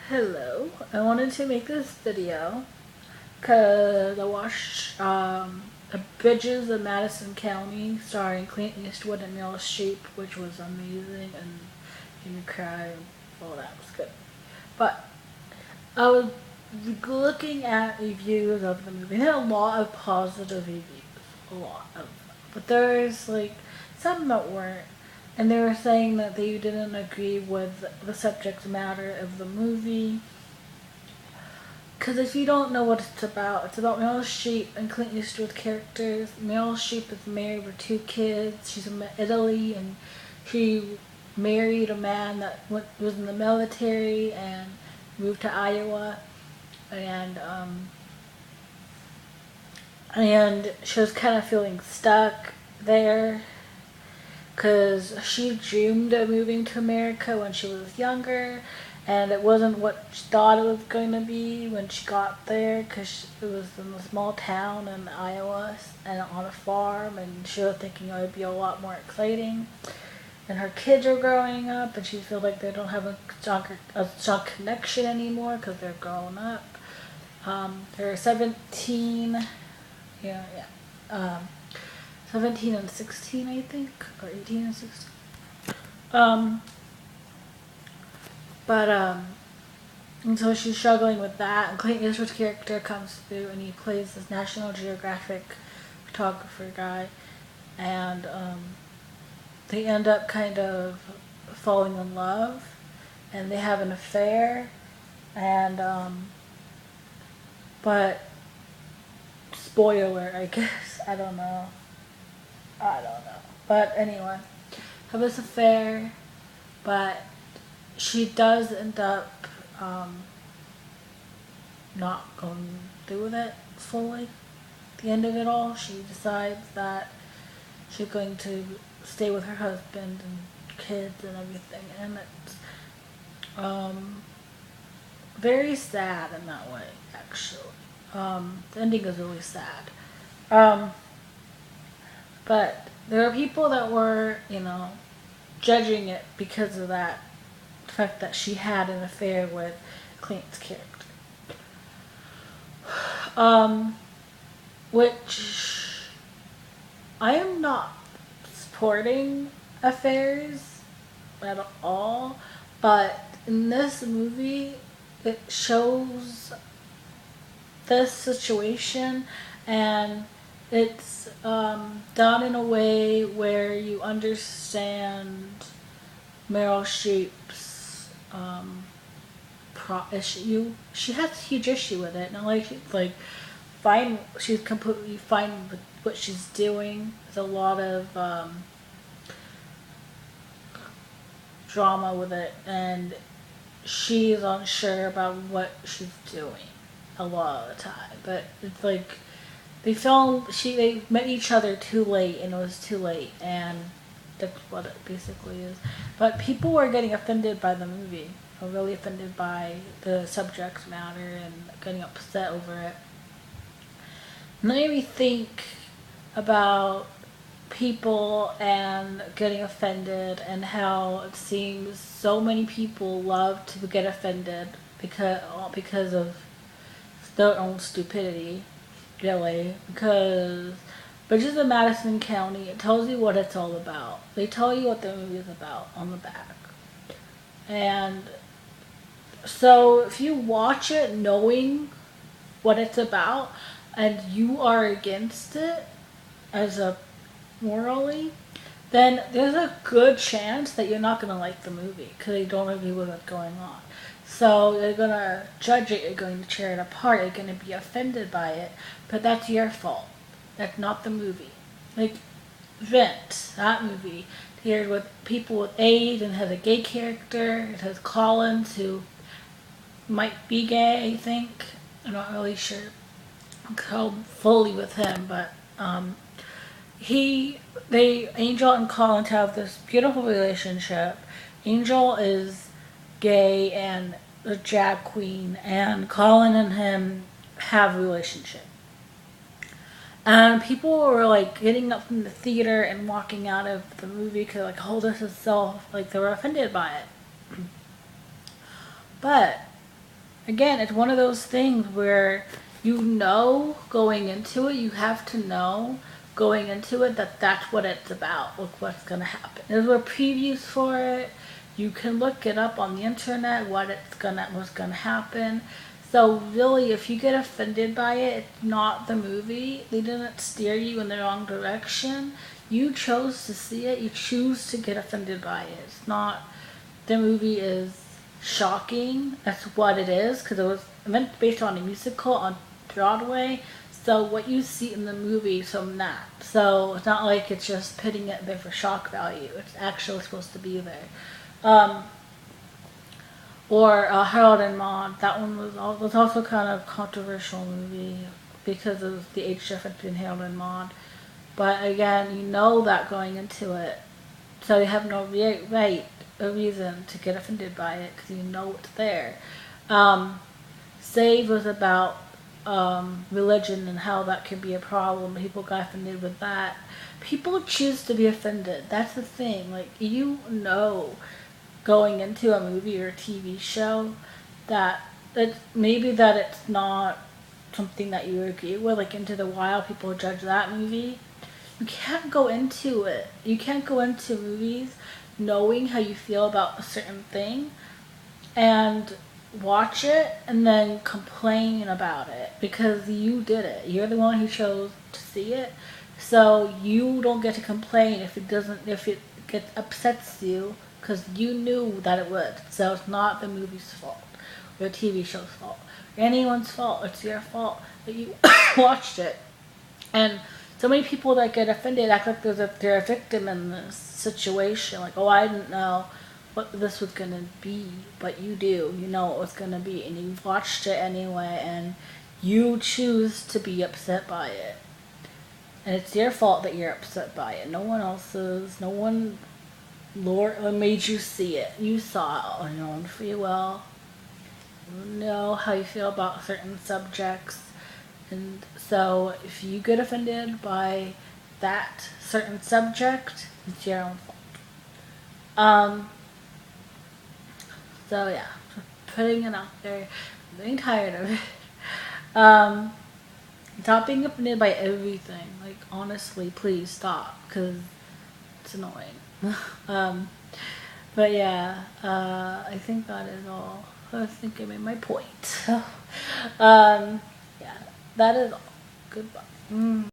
Hello, I wanted to make this video because I watched The Bridges of Madison County starring Clint Eastwood and Meryl Streep, which was amazing and made me cry. All that was good. But I was looking at reviews of the movie. It had a lot of positive reviews, a lot of them. But there's like some that weren't, and they were saying that they didn't agree with the subject matter of the movie. Because if you don't know what it's about Meryl Streep and Clint Eastwood characters. Meryl Streep is married with two kids. She's in Italy, and she married a man that was in the military and moved to Iowa, and she was kind of feeling stuck there because she dreamed of moving to America when she was younger, and it wasn't what she thought it was going to be when she got there because it was in a small town in Iowa and on a farm, and she was thinking it would be a lot more exciting. And her kids are growing up, and she feels like they don't have a strong connection anymore because they're grown up. They're 17, yeah. 17 and 16, I think, or 18 and 16. Um, but and so she's struggling with that. And Clint Eastwood's character comes through, and he plays this National Geographic photographer guy, and they end up kind of falling in love, and they have an affair, and but spoiler, I guess. I don't know. But anyway, have this affair, but she does end up not going through with it fully. At the end of it all, she decides that she's going to stay with her husband and kids and everything, and it's very sad in that way, actually. The ending is really sad. Um, but there are people that were, judging it because of that fact that she had an affair with Clint's character. Which I am not supporting affairs at all, but in this movie, it shows this situation, and it's done in a way where you understand Meryl Streep's issue. She has a huge issue with it. Not like she's like fine. She's completely fine with what she's doing. There's a lot of drama with it, and she's unsure about what she's doing a lot of the time. But it's like they met each other too late, and it was too late, and that's what it basically is. But people were getting offended by the movie, or really offended by the subject matter and getting upset over it. And that made me think about people and getting offended, and how it seems so many people love to get offended because of their own stupidity, really. Because Bridges of Madison County, it tells you what it's all about. They tell you what the movie is about on the back. And so if you watch it knowing what it's about and you are against it as a morally, then there's a good chance that you're not going to like the movie because you don't agree with what's going on. So you're going to judge it, you're going to tear it apart, you're going to be offended by it, but that's your fault. That's not the movie. Like Rent, that movie, here with people with AIDS, and has a gay character. It has Collins, who might be gay, I think. I'm not really sure how fully with him, but Angel and Collins have this beautiful relationship. Angel is gay and a drag queen, and Colin and him have a relationship. And people were like getting up from the theater and walking out of the movie because like, oh, this is so, like, they were offended by it. But again, it's one of those things where you know going into it, you have to know going into it that that's what it's about. Look what's gonna happen. There's were previews for it. You can look it up on the internet what's gonna happen. So really, if you get offended by it, it's not the movie. They didn't steer you in the wrong direction. You chose to see it. You choose to get offended by it. It's not the movie is shocking. That's what it is because it was meant based on a musical on Broadway. So what you see in the movie is from that. So it's not like it's just putting it there for shock value. It's actually supposed to be there. Or Harold and Maude. That one was also kind of controversial movie because of the age difference between Harold and Maude. But again, you know that going into it, so you have no a reason to get offended by it because you know it's there. Save was about religion and how that can be a problem. People got offended with that. People choose to be offended. That's the thing. Like, you know, going into a movie or a TV show that it's not something that you agree with. Like Into the Wild, people judge that movie. You can't go into it. You can't go into movies knowing how you feel about a certain thing and watch it and then complain about it because you did it. You're the one who chose to see it. So you don't get to complain if it gets upsets you because you knew that it would. So it's not the movie's fault or the TV show's fault or anyone's fault. It's your fault that you watched it. And so many people that get offended act like they're a victim in this situation. Like, oh, I didn't know what this was gonna be, but you do. You know what was gonna be, and you watched it anyway, and you choose to be upset by it. And it's your fault that you're upset by it. No one else's. No one made you see it. You saw it on your own free will. You know how you feel about certain subjects. And so if you get offended by that certain subject, it's your own fault. So yeah, putting it out there. I'm getting tired of it. Stop being offended by everything. Like, honestly, please stop, because it's annoying. But yeah, I think that is all. I think I made my point. Yeah, that is all. Goodbye.